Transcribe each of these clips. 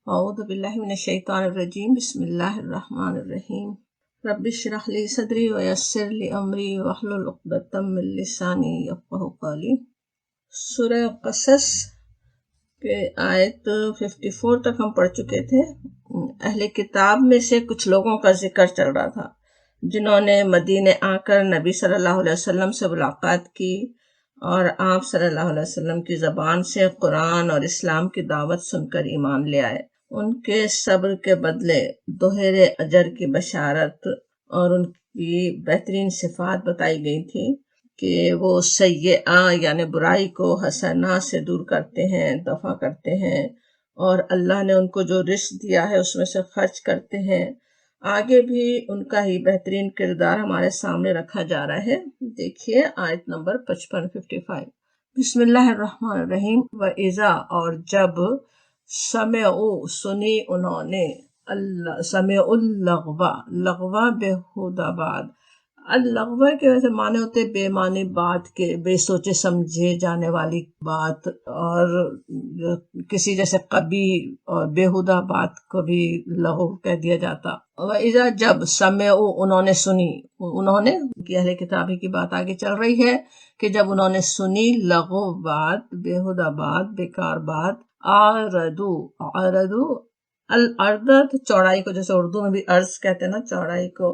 اعوذ باللہ من الشیطان الرجیم بسم اللہ الرحمن الرحیم رب اشرح لی صدری ویسر لی امری واحلل عقدۃ من لسانی یفقہوا قولی۔ سورہ قصص کے آیت 54 تک ہم پڑھ چکے تھے۔ اہل کتاب میں سے کچھ لوگوں کا ذکر چل رہا تھا جنہوں نے مدینے آ کر نبی صلی اللہ علیہ وسلم سے ملاقات کی اور آپ صلی اللہ علیہ وسلم کی زبان سے قرآن اور اسلام کی دعوت سن کر ایمان لے آئے۔ ان کے صبر کے بدلے دوہرے اجر کی بشارت اور ان کی بہترین صفات بتائی گئی تھی کہ وہ سیئہ یعنی برائی کو حسنہ سے دور کرتے ہیں، دفع کرتے ہیں، اور اللہ نے ان کو جو رزق دیا ہے اس میں سے خرچ کرتے ہیں۔ آگے بھی ان کا ہی بہترین کردار ہمارے سامنے رکھا جا رہا ہے۔ دیکھیے آیت نمبر 55 بسم اللہ الرحمن الرحیم۔ وَإِذَا اور جب سمعوا سنی انہوں نے سمعوا لغوا بےہودہ بات۔ اللغو کے ویسے معنی ہوتے بے معنی بات کے، بے سوچے سمجھے جانے والی بات، اور کسی جیسے قبیح اور بےہودہ بات کو بھی لغو کہہ دیا جاتا۔ وَإِذَا جب سمعوا انہوں نے سنی، انہوں نے اہل کتابی کی بات آگے چل رہی ہے کہ جب انہوں نے سنی لغو بات، بےہودہ بات، بیکار بات، عارضو الارض چوڑائی کو، جیسے اردو میں بھی عرض کہتے ہیں نا چوڑائی کو،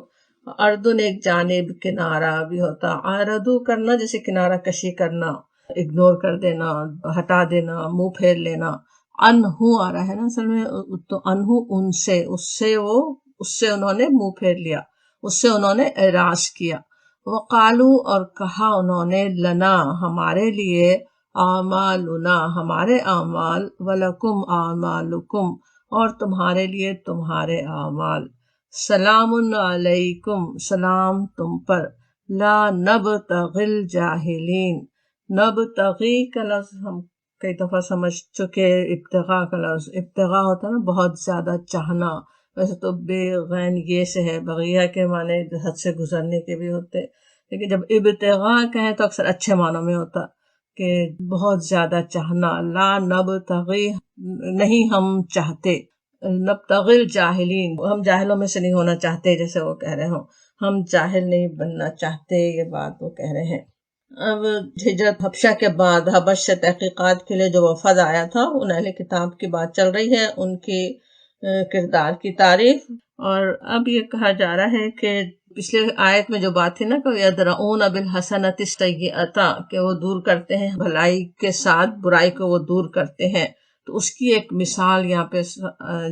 اردن ایک جانب کنارہ بھی ہوتا، عارضو کرنا جیسے کنارہ کشی کرنا، اگنور کر دینا، ہٹا دینا، منہ پھیر لینا۔ انہو آ رہا ہے نا اصل میں، تو انہو ان سے، اس سے انہوں نے منہ پھیر لیا، اس سے انہوں نے اعراض کیا۔ وقالو اور کہا انہوں نے لنا ہمارے لیے، اعمالنا ہمارے اعمال، ولکم اعمالکم اور تمہارے لیے تمہارے اعمال، سلام علیکم سلام تم پر، لا نبتغی الجاہلین۔ نبتغی کا لفظ ہم کئی دفعہ سمجھ چکے، ابتغاء کا لفظ، ابتغاء ہوتا ہے نا بہت زیادہ چاہنا، ویسے تو بے غین یہ سے ہے، بغیہ کے معنی حد سے گزرنے کے بھی ہوتے، لیکن جب ابتغاء کہیں تو اکثر اچھے معنوں میں ہوتا کہ بہت زیادہ چاہنا۔ لا نبتغی نہیں ہم چاہتے، نبتغی الجاہلین ہم جاہلوں میں سے نہیں ہونا چاہتے، جیسے وہ کہہ رہے ہوں ہم جاہل نہیں بننا چاہتے، یہ بات وہ کہہ رہے ہیں۔ اب ہجرت حبشہ کے بعد حبش سے تحقیقات کے لیے جو وفد آیا تھا، ان اہل کتاب کی بات چل رہی ہے، ان کی کردار کی تعریف، اور اب یہ کہا جا رہا ہے کہ پچھلے آیت میں جو بات تھی نا کہ یدرؤون بالحسنۃ السیئۃ، کہ وہ دور کرتے ہیں بھلائی کے ساتھ برائی کو، وہ دور کرتے ہیں، تو اس کی ایک مثال یہاں پہ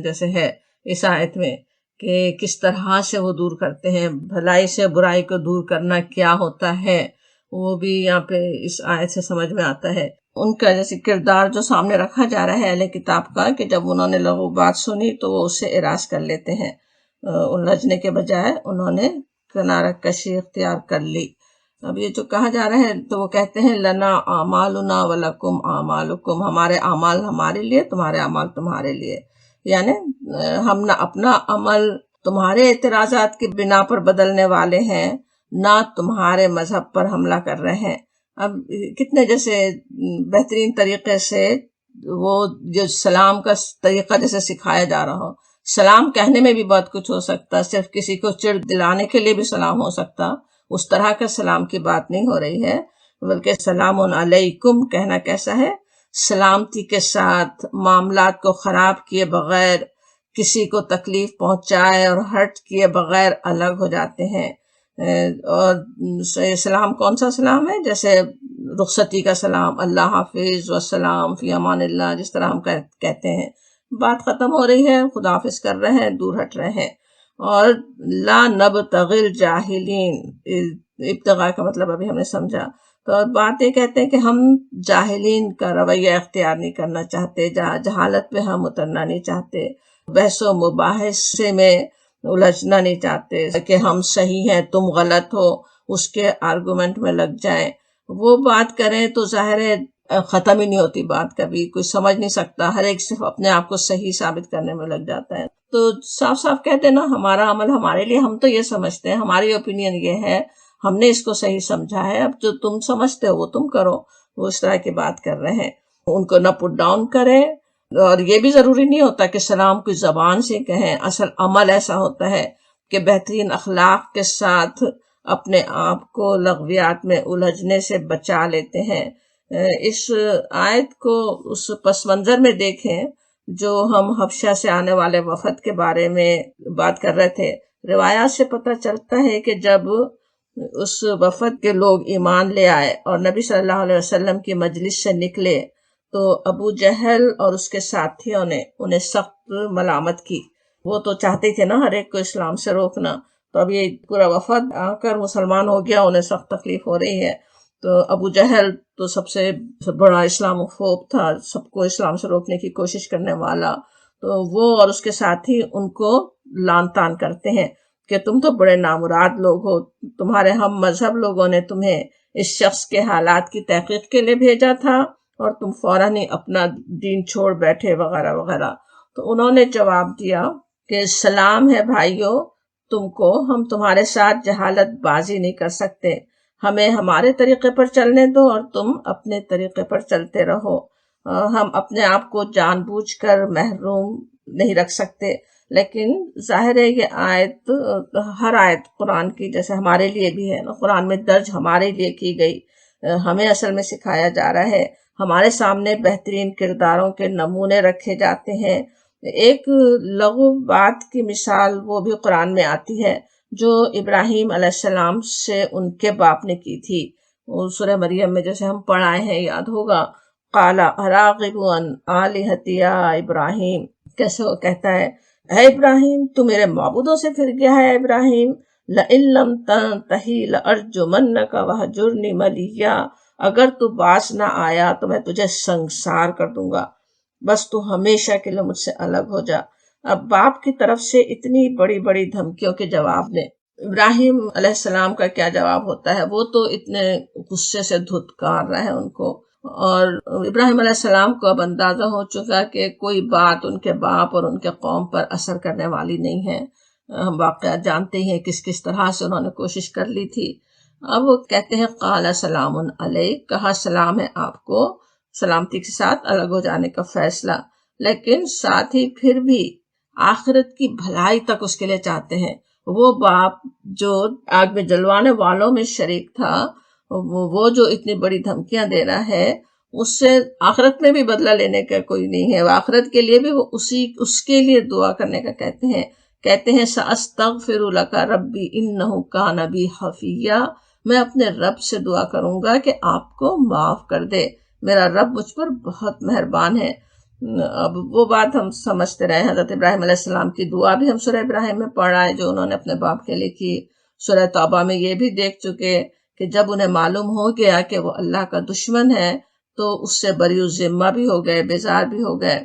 جیسے ہے اس آیت میں کہ کس طرح سے وہ دور کرتے ہیں، بھلائی سے برائی کو دور کرنا کیا ہوتا ہے، وہ بھی یہاں پہ اس آیت سے سمجھ میں آتا ہے۔ ان کا جیسے کردار جو سامنے رکھا جا رہا ہے اہل کتاب کا، کہ جب انہوں نے لغو بات سنی تو وہ اس سے اعراض کر لیتے ہیں، الجھنے کے بجائے انہوں نے کنارہ کشی اختیار کر لی۔ اب یہ جو کہا جا رہا ہے تو وہ کہتے ہیں لنا اعمالنا ولکم اعمالکم، ہمارے اعمال ہمارے لیے، تمہارے اعمال تمہارے لیے، یعنی ہم نہ اپنا عمل تمہارے اعتراضات کی بنا پر بدلنے والے ہیں، نہ تمہارے مذہب پر حملہ کر رہے ہیں۔ اب کتنے جیسے بہترین طریقے سے وہ جو سلام کا طریقہ جیسے سکھایا جا رہا ہو، سلام کہنے میں بھی بہت کچھ ہو سکتا، صرف کسی کو چڑ دلانے کے لیے بھی سلام ہو سکتا، اس طرح کا سلام کی بات نہیں ہو رہی ہے، بلکہ سلام علیکم کہنا کیسا ہے، سلامتی کے ساتھ، معاملات کو خراب کیے بغیر، کسی کو تکلیف پہنچائے اور ہرٹ کیے بغیر الگ ہو جاتے ہیں۔ اور سلام کون سا سلام ہے؟ جیسے رخصتی کا سلام، اللہ حافظ والسلام فی امان اللہ، جس طرح ہم کہتے ہیں، بات ختم ہو رہی ہے، خدا حافظ کر رہے ہیں، دور ہٹ رہے ہیں۔ اور لا نبتغی الجاہلین، ابتغاء کا مطلب ابھی ہم نے سمجھا، تو بات یہ کہتے ہیں کہ ہم جاہلین کا رویہ اختیار نہیں کرنا چاہتے، جہالت پہ ہم اترنا نہیں چاہتے، بحث و مباحثے میں الجھنا نہیں چاہتے کہ ہم صحیح ہیں تم غلط ہو، اس کے آرگومنٹ میں لگ جائیں، وہ بات کریں تو ظاہر ہے ختم ہی نہیں ہوتی بات، کبھی کوئی سمجھ نہیں سکتا، ہر ایک صرف اپنے آپ کو صحیح ثابت کرنے میں لگ جاتا ہے۔ تو صاف صاف کہتے ہیں نا ہمارا عمل ہمارے لیے، ہم تو یہ سمجھتے ہیں، ہماری اوپینین یہ ہے، ہم نے اس کو صحیح سمجھا ہے، اب جو تم سمجھتے ہو وہ تم کرو، وہ اس طرح کی بات کر رہے ہیں۔ ان کو نہ پٹ ڈاؤن کریں، اور یہ بھی ضروری نہیں ہوتا کہ سلام کوئی زبان سے کہیں، اصل عمل ایسا ہوتا ہے کہ بہترین اخلاق کے ساتھ اپنے آپ کو لغویات میں الجھنے سے بچا لیتے ہیں۔ اس آیت کو اس پس منظر میں دیکھیں جو ہم حبشہ سے آنے والے وفد کے بارے میں بات کر رہے تھے۔ روایات سے پتہ چلتا ہے کہ جب اس وفد کے لوگ ایمان لے آئے اور نبی صلی اللہ علیہ وسلم کی مجلس سے نکلے تو ابو جہل اور اس کے ساتھیوں نے انہیں سخت ملامت کی۔ وہ تو چاہتے تھے نا ہر ایک کو اسلام سے روکنا، تو اب یہ پورا وفد آ کر مسلمان ہو گیا، انہیں سخت تکلیف ہو رہی ہے۔ تو ابو جہل تو سب سے بڑا اسلام فوب تھا، سب کو اسلام سے روکنے کی کوشش کرنے والا، تو وہ اور اس کے ساتھی ان کو لان تان کرتے ہیں کہ تم تو بڑے نامراد لوگ ہو، تمہارے ہم مذہب لوگوں نے تمہیں اس شخص کے حالات کی تحقیق کے لیے بھیجا تھا اور تم فوراً ہی اپنا دین چھوڑ بیٹھے وغیرہ وغیرہ۔ تو انہوں نے جواب دیا کہ سلام ہے بھائیو تم کو، ہم تمہارے ساتھ جہالت بازی نہیں کر سکتے، ہمیں ہمارے طریقے پر چلنے دو اور تم اپنے طریقے پر چلتے رہو۔ ہم اپنے آپ کو جان بوجھ کر محروم نہیں رکھ سکتے، لیکن ظاہر ہے یہ آیت، ہر آیت قرآن کی جیسے ہمارے لیے بھی ہے نا، قرآن میں درج ہمارے لیے کی گئی، ہمیں اصل میں سکھایا جا رہا ہے، ہمارے سامنے بہترین کرداروں کے نمونے رکھے جاتے ہیں۔ ایک لغو بات کی مثال وہ بھی قرآن میں آتی ہے جو ابراہیم علیہ السلام سے ان کے باپ نے کی تھی۔ سورہ مریم میں جیسے ہم پڑھائے ہیں، یاد ہوگا، قَالَ أَرَاغِبُ عَنْ آلِهَتِي يَا ابراہیم، کیسے وہ کہتا ہے اے ابراہیم تو میرے معبودوں سے پھر گیا ہے ابراہیم، لَإِن لَّمْ تَنْتَهِ لَأَرْجُمَنَّكَ وَاهْجُرْنِي مَلِيًّا، اگر تو باز نہ آیا تو میں تجھے سنگسار کر دوں گا، بس تو ہمیشہ کے لیے مجھ سے الگ ہو جا۔ اب باپ کی طرف سے اتنی بڑی بڑی دھمکیوں کے جواب میں ابراہیم علیہ السلام کا کیا جواب ہوتا ہے؟ وہ تو اتنے غصے سے دھتکار رہے ہیں ان کو، اور ابراہیم علیہ السلام کو اب اندازہ ہو چکا کہ کوئی بات ان کے باپ اور ان کے قوم پر اثر کرنے والی نہیں ہے۔ ہم واقعات جانتے ہیں کس کس طرح سے انہوں نے کوشش کر لی تھی۔ اب وہ کہتے ہیں قال سلام علیک، کہا سلام ہے آپ کو، سلامتی کے ساتھ الگ ہو جانے کا فیصلہ، لیکن ساتھ ہی پھر بھی آخرت کی بھلائی تک اس کے لیے چاہتے ہیں۔ وہ باپ جو آگ میں جلوانے والوں میں شریک تھا، وہ جو اتنی بڑی دھمکیاں دے رہا ہے، اس سے آخرت میں بھی بدلہ لینے کا کوئی نہیں ہے، آخرت کے لیے بھی وہ اس کے لیے دعا کرنے کا کہتے ہیں سأستغفر لک ربی انہ کان بی حفیہ، میں اپنے رب سے دعا کروں گا کہ آپ کو معاف کر دے، میرا رب مجھ پر بہت مہربان ہے۔ اب وہ بات ہم سمجھتے رہے، حضرت ابراہیم علیہ السلام کی دعا بھی ہم سورہ ابراہیم میں پڑھا ہے جو انہوں نے اپنے باپ کے لیے کی۔ سورہ توبہ میں یہ بھی دیکھ چکے کہ جب انہیں معلوم ہو گیا کہ وہ اللہ کا دشمن ہے تو اس سے بری ذمہ بھی ہو گئے، بیزار بھی ہو گئے۔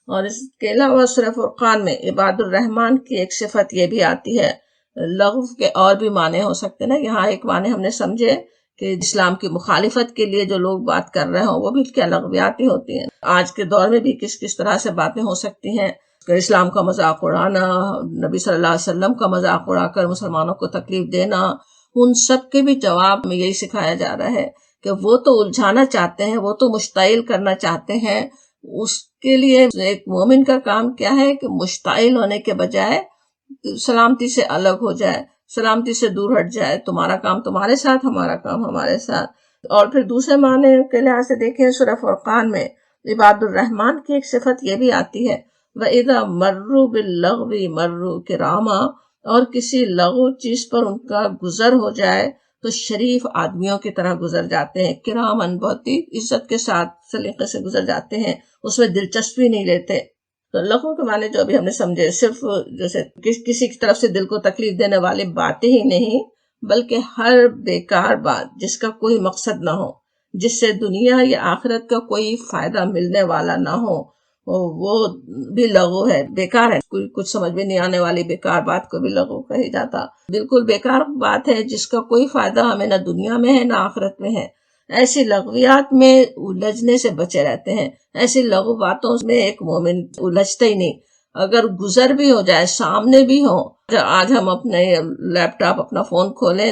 اور اس کے علاوہ سورہ فرقان میں عباد الرحمن کی ایک صفت یہ بھی آتی ہے، لغو کے اور بھی معنی ہو سکتے نا، یہاں ایک معنی ہم نے سمجھے کہ اسلام کی مخالفت کے لیے جو لوگ بات کر رہے ہوں وہ بھی کیا لغویات ہی ہوتی ہیں۔ آج کے دور میں بھی کس کس طرح سے باتیں ہو سکتی ہیں، اسلام کا مذاق اڑانا، نبی صلی اللہ علیہ وسلم کا مذاق اڑا کر مسلمانوں کو تکلیف دینا، ان سب کے بھی جواب میں یہی سکھایا جا رہا ہے کہ وہ تو الجھانا چاہتے ہیں، وہ تو مشتعل کرنا چاہتے ہیں، اس کے لیے ایک مومن کا کام کیا ہے کہ مشتعل ہونے کے بجائے سلامتی سے الگ ہو جائے، سلامتی سے دور ہٹ جائے، تمہارا کام تمہارے ساتھ، ہمارا کام ہمارے ساتھ۔ اور پھر دوسرے معنی کے لحاظ سے دیکھیں سورہ فرقان میں عباد الرحمن کی ایک صفت یہ بھی آتی ہے، وَإِذَا مَرُّوا بِاللَّغْوِ مَرُّوا كِرَامًا، اور کسی لغو چیز پر ان کا گزر ہو جائے تو شریف آدمیوں کی طرح گزر جاتے ہیں، کرامن بہت ہی عزت کے ساتھ سلیقے سے گزر جاتے ہیں، اس میں دلچسپی نہیں لیتے۔ تو لغو کے معنی جو ابھی ہم نے سمجھے، صرف جیسے کسی کی طرف سے دل کو تکلیف دینے والی باتیں ہی نہیں، بلکہ ہر بیکار بات جس کا کوئی مقصد نہ ہو، جس سے دنیا یا آخرت کا کوئی فائدہ ملنے والا نہ ہو، وہ بھی لغو ہے، بیکار ہے، کوئی کچھ سمجھ میں نہیں آنے والی بیکار بات کو بھی لغو کہی جاتا۔ بالکل بیکار بات ہے جس کا کوئی فائدہ ہمیں نہ دنیا میں ہے نہ آخرت میں ہے، ایسی لغویات میں الجھنے سے بچے رہتے ہیں، ایسی لغو باتوں میں ایک مومن الجھتا ہی نہیں۔ اگر گزر بھی ہو جائے، سامنے بھی ہو، آج ہم اپنے لیپ ٹاپ اپنا فون کھولیں،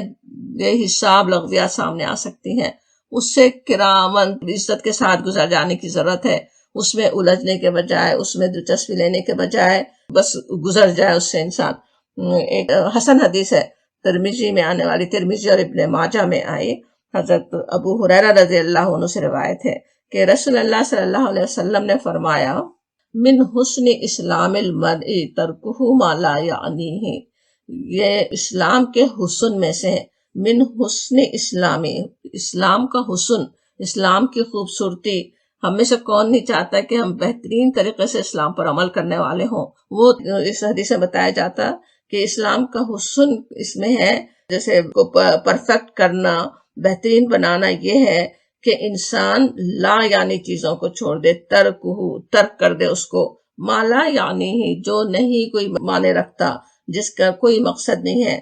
بے حساب لغویات سامنے آ سکتی ہیں، اس سے کرامن عزت کے ساتھ گزر جانے کی ضرورت ہے، اس میں الجھنے کے بجائے، اس میں دلچسپی لینے کے بجائے بس گزر جائے اس سے انسان۔ ایک حسن حدیث ہے ترمذی میں آنے والی، ترمذی اور ابن ماجہ میں آئی، حضرت ابو ہریرہ رضی اللہ عنہ سے روایت ہے کہ رسول اللہ صلی اللہ علیہ وسلم نے فرمایا من حسن اسلام المرء ترکہ ما لا یعنیہ، یہ اسلام کے حسن میں سے، من حسن اسلامی، اسلام کا حسن، اسلام کی خوبصورتی۔ ہم میں سے کون نہیں چاہتا کہ ہم بہترین طریقے سے اسلام پر عمل کرنے والے ہوں؟ وہ اس حدیث میں بتایا جاتا کہ اسلام کا حسن اس میں ہے، جیسے کو پرفیکٹ کرنا، بہترین بنانا، یہ ہے کہ انسان لا یعنی چیزوں کو چھوڑ دے، ترک کر دے اس کو، ما لا یعنی ہی، جو نہیں کوئی معنی رکھتا، جس کا کوئی مقصد نہیں ہے،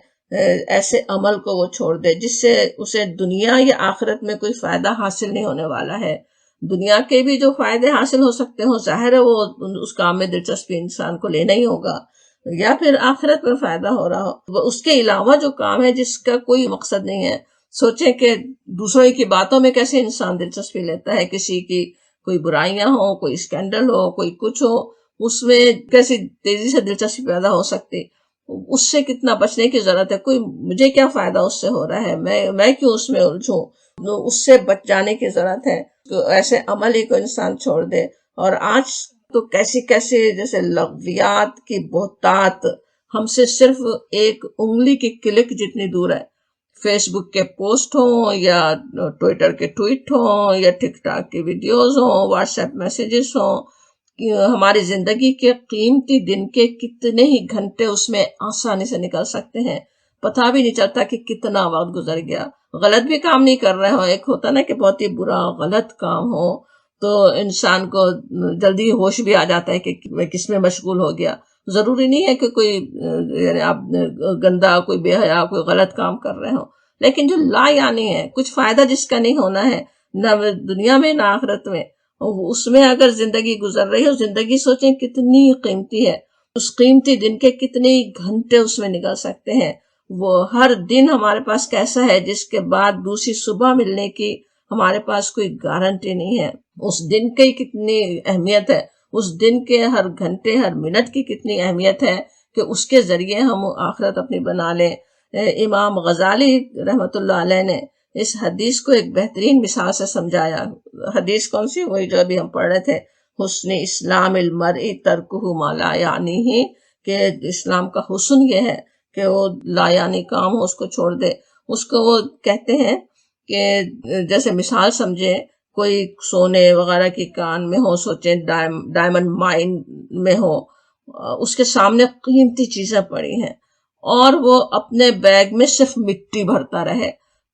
ایسے عمل کو وہ چھوڑ دے جس سے اسے دنیا یا آخرت میں کوئی فائدہ حاصل نہیں ہونے والا ہے۔ دنیا کے بھی جو فائدے حاصل ہو سکتے ہوں، ظاہر ہے وہ اس کام میں دلچسپی انسان کو لینا ہی ہوگا، یا پھر آخرت میں فائدہ ہو رہا ہو، اس کے علاوہ جو کام ہے جس کا کوئی مقصد نہیں ہے۔ سوچیں کہ دوسروں کی باتوں میں کیسے انسان دلچسپی لیتا ہے، کسی کی کوئی برائیاں ہوں، کوئی اسکینڈل ہو، کوئی کچھ ہو، اس میں کیسی تیزی سے دلچسپی پیدا ہو سکتی، اس سے کتنا بچنے کی ضرورت ہے۔ کوئی مجھے کیا فائدہ اس سے ہو رہا ہے، میں کیوں اس میں الجھوں، اس سے بچ جانے کی ضرورت ہے۔ تو ایسے عمل ہی کو انسان چھوڑ دے۔ اور آج تو کیسی جیسے لغویات کی بہتات ہم سے صرف ایک انگلی کی کلک جتنی دور ہے، فیس بک کے پوسٹ ہوں، یا ٹویٹر کے ٹویٹ ہوں، یا ٹک ٹاک کی ویڈیوز ہوں، واٹس ایپ میسیجز ہوں، ہماری زندگی کے قیمتی دن کے کتنے ہی گھنٹے اس میں آسانی سے نکل سکتے ہیں، پتہ بھی نہیں چلتا کہ کتنا وقت گزر گیا۔ غلط بھی کام نہیں کر رہے ہوں، ایک ہوتا نا کہ بہت ہی برا غلط کام ہو تو انسان کو جلدی ہوش بھی آ جاتا ہے کہ میں کس میں مشغول ہو گیا۔ ضروری نہیں ہے کہ کوئی یعنی آپ گندا، کوئی بے حیا، کوئی غلط کام کر رہے ہوں، لیکن جو لا یعنی ہے، کچھ فائدہ جس کا نہیں ہونا ہے، نہ دنیا میں نہ آخرت میں، اس میں اگر زندگی گزر رہی ہے، زندگی سوچیں کتنی قیمتی ہے، اس قیمتی دن کے کتنے گھنٹے اس میں نکل سکتے ہیں۔ وہ ہر دن ہمارے پاس کیسا ہے جس کے بعد دوسری صبح ملنے کی ہمارے پاس کوئی گارنٹی نہیں ہے، اس دن کی کتنی اہمیت ہے، اس دن کے ہر گھنٹے ہر منٹ کی کتنی اہمیت ہے کہ اس کے ذریعے ہم آخرت اپنی بنا لیں۔ امام غزالی رحمۃ اللہ علیہ نے اس حدیث کو ایک بہترین مثال سے سمجھایا۔ حدیث کون سی؟ وہی جو ابھی ہم پڑھ رہے تھے، حسن اسلام المرء ترکہ ما لا یعنیہ، کہ اسلام کا حسن یہ ہے کہ وہ لا یعنی کام ہو اس کو چھوڑ دے۔ اس کو وہ کہتے ہیں کہ جیسے مثال سمجھے کوئی سونے وغیرہ کی کان میں ہو، سوچیں ڈائمنڈ مائن میں ہو، اس کے سامنے قیمتی چیزیں پڑی ہیں اور وہ اپنے بیگ میں صرف مٹی بھرتا رہے،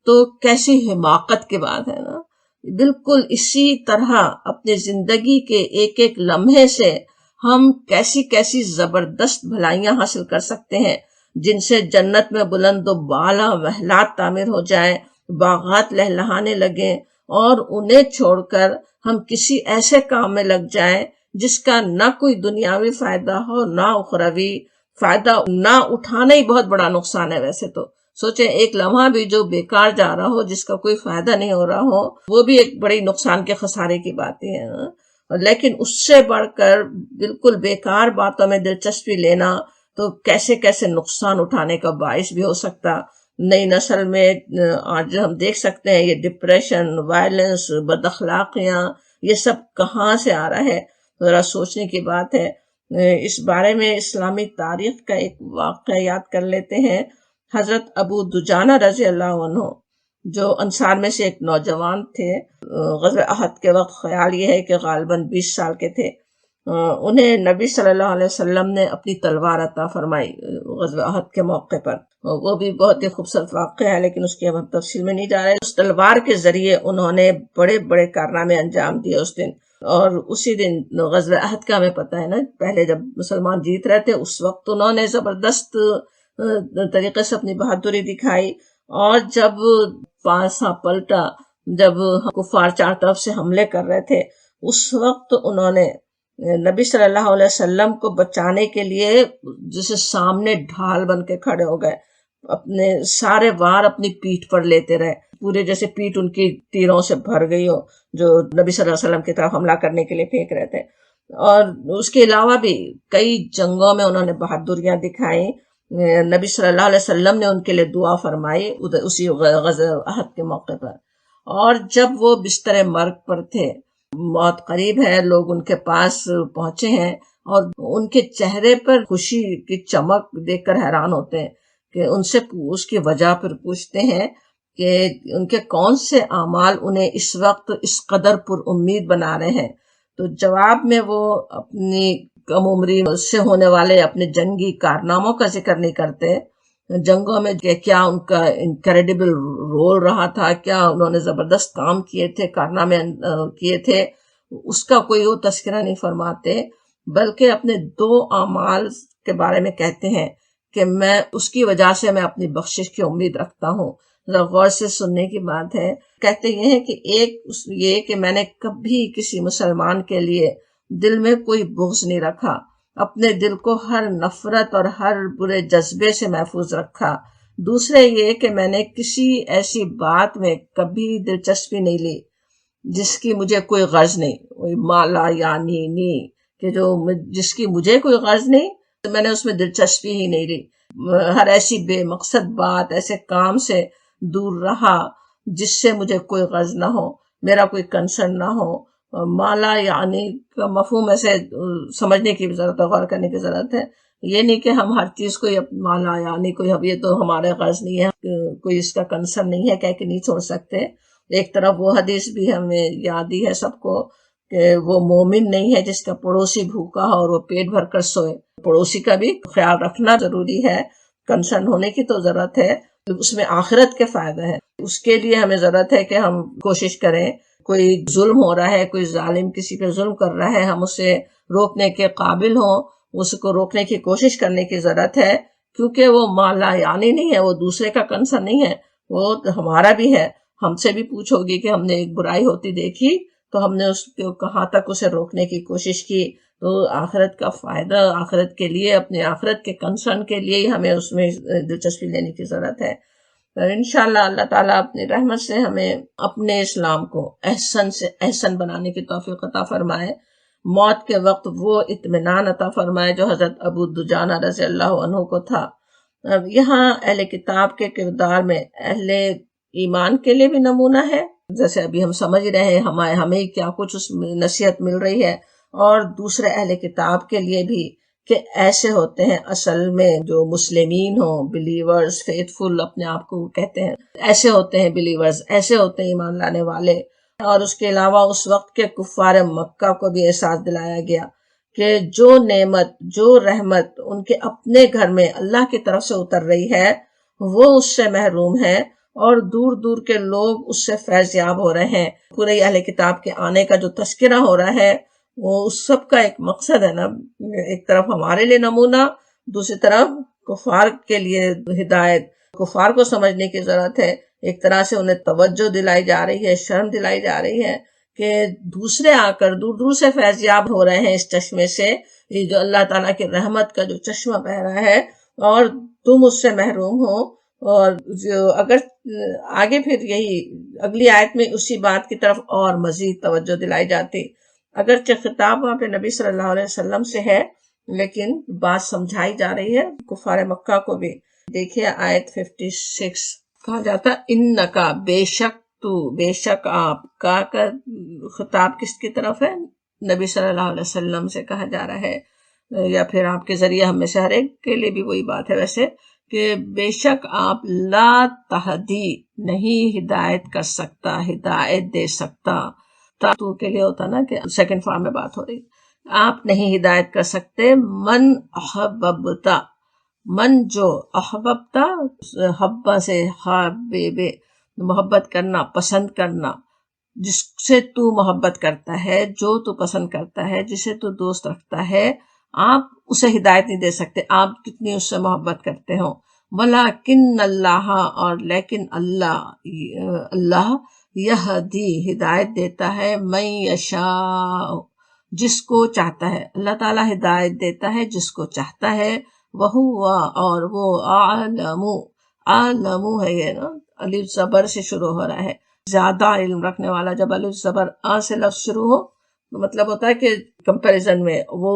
تو کیسی حماقت کی بات ہے نا۔ بالکل اسی طرح اپنی زندگی کے ایک ایک لمحے سے ہم کیسی زبردست بھلائیاں حاصل کر سکتے ہیں، جن سے جنت میں بلند و بالا محلات تعمیر ہو جائیں، باغات لہلہانے لگیں، اور انہیں چھوڑ کر ہم کسی ایسے کام میں لگ جائیں جس کا نہ کوئی دنیاوی فائدہ ہو، نہ اخروی فائدہ، نہ اٹھانا ہی بہت بڑا نقصان ہے۔ ویسے تو سوچیں ایک لمحہ بھی جو بیکار جا رہا ہو، جس کا کوئی فائدہ نہیں ہو رہا ہو، وہ بھی ایک بڑی نقصان کے خسارے کی بات ہے نا؟ لیکن اس سے بڑھ کر بالکل بیکار باتوں میں دلچسپی لینا تو کیسے نقصان اٹھانے کا باعث بھی ہو سکتا۔ نئی نسل میں آج ہم دیکھ سکتے ہیں یہ ڈپریشن، وائلنس، بد اخلاقیاں، یہ سب کہاں سے آ رہا ہے، ذرا سوچنے کی بات ہے۔ اس بارے میں اسلامی تاریخ کا ایک واقعہ یاد کر لیتے ہیں۔ حضرت ابو دجانہ رضی اللہ عنہ جو انصار میں سے ایک نوجوان تھے، غزوہ احد کے وقت خیال یہ ہے کہ غالباً 20 سال کے تھے، انہیں نبی صلی اللہ علیہ وسلم نے اپنی تلوار عطا فرمائی غزوہ احد کے موقع پر۔ وہ بھی بہت ہی خوبصورت واقعہ ہے، لیکن اس کی ہم تفصیل میں نہیں جا رہے۔ اس تلوار کے ذریعے انہوں نے بڑے بڑے کارنامے انجام دیے اس دن، اور اسی دن غزوہ احد کا ہمیں پتہ ہے نا، پہلے جب مسلمان جیت رہے تھے اس وقت انہوں نے زبردست طریقے سے اپنی بہادری دکھائی، اور جب پاسا پلٹا، جب کفار چار طرف سے حملے کر رہے تھے، اس وقت انہوں نے نبی صلی اللہ علیہ وسلم کو بچانے کے لیے جسے سامنے ڈھال بن کے کھڑے ہو گئے، اپنے سارے وار اپنی پیٹھ پر لیتے رہے، پورے جیسے پیٹھ ان کی تیروں سے بھر گئی ہو جو نبی صلی اللہ علیہ وسلم کی طرف حملہ کرنے کے لیے پھینک رہے تھے۔ اور اس کے علاوہ بھی کئی جنگوں میں انہوں نے بہادریاں دکھائی، نبی صلی اللہ علیہ وسلم نے ان کے لیے دعا فرمائی اسی غزوہ احد کے موقع پر۔ اور جب وہ بستر مرگ پر تھے، موت قریب ہے، لوگ ان کے پاس پہنچے ہیں اور ان کے چہرے پر خوشی کی چمک دیکھ کر حیران ہوتے ہیں کہ ان سے اس کی وجہ پر پوچھتے ہیں کہ ان کے کون سے اعمال انہیں اس وقت اس قدر پر امید بنا رہے ہیں۔ تو جواب میں وہ اپنی کم عمری سے ہونے والے اپنے جنگی کارناموں کا ذکر نہیں کرتے، جنگوں میں کیا ان کا انکریڈیبل رول رہا تھا، کیا انہوں نے زبردست کام کیے تھے، کارنامے کیے تھے، اس کا کوئی وہ تذکرہ نہیں فرماتے، بلکہ اپنے 2 اعمال کے بارے میں کہتے ہیں کہ میں اس کی وجہ سے میں اپنی بخشش کی امید رکھتا ہوں۔ ذرا غور سے سننے کی بات ہے، کہتے یہ ہیں کہ ایک یہ کہ میں نے کبھی کسی مسلمان کے لیے دل میں کوئی بغض نہیں رکھا، اپنے دل کو ہر نفرت اور ہر برے جذبے سے محفوظ رکھا۔ دوسرے یہ کہ میں نے کسی ایسی بات میں کبھی دلچسپی نہیں لی جس کی مجھے کوئی غرض نہیں، کوئی مالا یعنی نہیں کہ جس کی مجھے کوئی غرض نہیں تو میں نے اس میں دلچسپی ہی نہیں لی۔ ہر ایسی بے مقصد بات، ایسے کام سے دور رہا جس سے مجھے کوئی غرض نہ ہو، میرا کوئی کنسرن نہ ہو۔ مالا یعنی کا مفہوم ایسے سمجھنے کی ضرورت ہے، غور کرنے کی ضرورت ہے۔ یہ نہیں کہ ہم ہر چیز کو مالا یعنی کوئی یہ تو ہمارے غرض نہیں ہے، کوئی اس کا کنسرن نہیں ہے کہہ کے نہیں چھوڑ سکتے۔ ایک طرف وہ حدیث بھی ہمیں یاد ہی ہے سب کو کہ وہ مومن نہیں ہے جس کا پڑوسی بھوکا ہو اور وہ پیٹ بھر کر سوئے۔ پڑوسی کا بھی خیال رکھنا ضروری ہے، کنسرن ہونے کی تو ضرورت ہے، اس میں آخرت کے فائدہ ہے، اس کے لیے ہمیں ضرورت ہے کہ ہم کوشش کریں۔ کوئی ظلم ہو رہا ہے، کوئی ظالم کسی پہ ظلم کر رہا ہے، ہم اسے روکنے کے قابل ہوں، اس کو روکنے کی کوشش کرنے کی ضرورت ہے، کیونکہ وہ مالا یعنی نہیں ہے، وہ دوسرے کا کنسرن نہیں ہے، وہ ہمارا بھی ہے۔ ہم سے بھی پوچھو گی کہ ہم نے ایک برائی ہوتی دیکھی تو ہم نے اس کو کہاں تک اسے روکنے کی کوشش کی۔ تو آخرت کا فائدہ، آخرت کے لیے، اپنے آخرت کے کنسرن کے لیے ہی ہمیں اس میں دلچسپی لینے کی ضرورت ہے۔ انشاءاللہ اللہ تعالیٰ اپنی رحمت سے ہمیں اپنے اسلام کو احسن سے احسن بنانے کی توفیق عطا فرمائے، موت کے وقت وہ اطمینان عطا فرمائے جو حضرت ابو دجانہ رضی اللہ عنہ کو تھا۔ اب یہاں اہل کتاب کے کردار میں اہل ایمان کے لیے بھی نمونہ ہے، جیسے ابھی ہم سمجھ رہے ہیں ہمیں کیا کچھ اس میں نصیحت مل رہی ہے، اور دوسرے اہل کتاب کے لیے بھی کہ ایسے ہوتے ہیں اصل میں جو مسلمین ہوں، بلیورز، فیتھفل اپنے آپ کو کہتے ہیں، ایسے ہوتے ہیں بلیورز، ایسے ہوتے ہیں ایمان لانے والے۔ اور اس کے علاوہ اس وقت کے کفار مکہ کو بھی احساس دلایا گیا کہ جو نعمت، جو رحمت ان کے اپنے گھر میں اللہ کی طرف سے اتر رہی ہے وہ اس سے محروم ہے، اور دور دور کے لوگ اس سے فیض یاب ہو رہے ہیں۔ پورے اہل کتاب کے آنے کا جو تذکرہ ہو رہا ہے وہ اس سب کا ایک مقصد ہے نا، ایک طرف ہمارے لیے نمونہ، دوسری طرف کفار کے لیے ہدایت۔ کفار کو سمجھنے کی ضرورت ہے، ایک طرح سے انہیں توجہ دلائی جا رہی ہے، شرم دلائی جا رہی ہے کہ دوسرے آ کر دور دور سے فیض یاب ہو رہے ہیں اس چشمے سے، یہ جو اللہ تعالیٰ کی رحمت کا جو چشمہ بہ رہا ہے، اور تم اس سے محروم ہو۔ اور اگر آگے پھر یہی اگلی آیت میں اسی بات کی طرف اور مزید توجہ دلائی جاتی، اگرچہ خطاب وہاں پہ نبی صلی اللہ علیہ وسلم سے ہے لیکن بات سمجھائی جا رہی ہے کفار مکہ کو بھی۔ دیکھیے آیت 56 کہا جاتا انکا، بے شک تو، بے شک آپ، کا خطاب کس کی طرف ہے؟ نبی صلی اللہ علیہ وسلم سے کہا جا رہا ہے، یا پھر آپ کے ذریعے ہم میں سے ہر ایک کے لیے بھی وہی بات ہے ویسے، کہ بے شک آپ لا تہدی، نہیں ہدایت کر سکتا، ہدایت دے سکتا، تو کے لیے ہوتا نا کہ سیکنڈ فارم میں بات ہو رہی، آپ نہیں ہدایت کر سکتے، من احببتا، من جو، احببتا حبا سے حبیب، محبت کرنا، پسند کرنا، جس سے تو محبت کرتا ہے، جو تو پسند کرتا ہے، جسے تو دوست رکھتا ہے، آپ اسے ہدایت نہیں دے سکتے، آپ کتنی اس سے محبت کرتے ہو۔ ولیکن اللہ، اور لیکن اللہ یہدی، ہدایت دیتا ہے، من یشاء، جس کو چاہتا ہے، اللہ تعالیٰ ہدایت دیتا ہے جس کو چاہتا ہے، وہو، اور وہ، اعلم، عالمو ہے یہ نا، الف زبر سے شروع ہو رہا ہے، زیادہ علم رکھنے والا. جب الف زبر آ سے لفظ شروع ہو تو مطلب ہوتا ہے کہ کمپیریزن میں وہ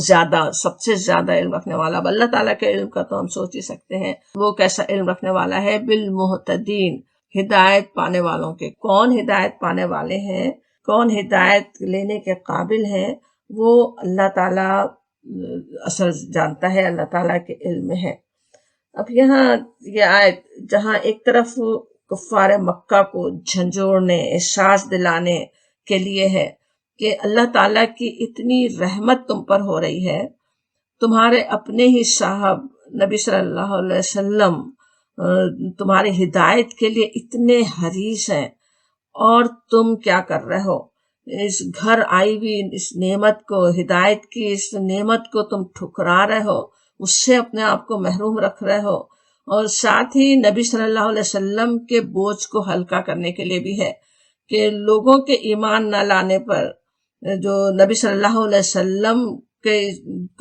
زیادہ، سب سے زیادہ علم رکھنے والا. اب اللہ تعالیٰ کے علم کا تو ہم سوچ ہی سکتے ہیں وہ کیسا علم رکھنے والا ہے. بالمہتدین، ہدایت پانے والوں کے. کون ہدایت پانے والے ہیں، کون ہدایت لینے کے قابل ہیں، وہ اللہ تعالیٰ اصل جانتا ہے، اللہ تعالیٰ کے علم میں ہے. اب یہاں یہ آیت جہاں ایک طرف کفار مکہ کو جھنجھوڑنے، احساس دلانے کے لیے ہے کہ اللہ تعالیٰ کی اتنی رحمت تم پر ہو رہی ہے، تمہارے اپنے ہی صاحب نبی صلی اللہ علیہ وسلم تمہاری ہدایت کے لیے اتنے حریص ہیں، اور تم کیا کر رہے ہو؟ اس گھر آئی ہوئی اس نعمت کو، ہدایت کی اس نعمت کو تم ٹھکرا رہے ہو، اس سے اپنے آپ کو محروم رکھ رہے ہو. اور ساتھ ہی نبی صلی اللہ علیہ وسلم کے بوجھ کو ہلکا کرنے کے لیے بھی ہے کہ لوگوں کے ایمان نہ لانے پر جو نبی صلی اللہ علیہ وسلم کے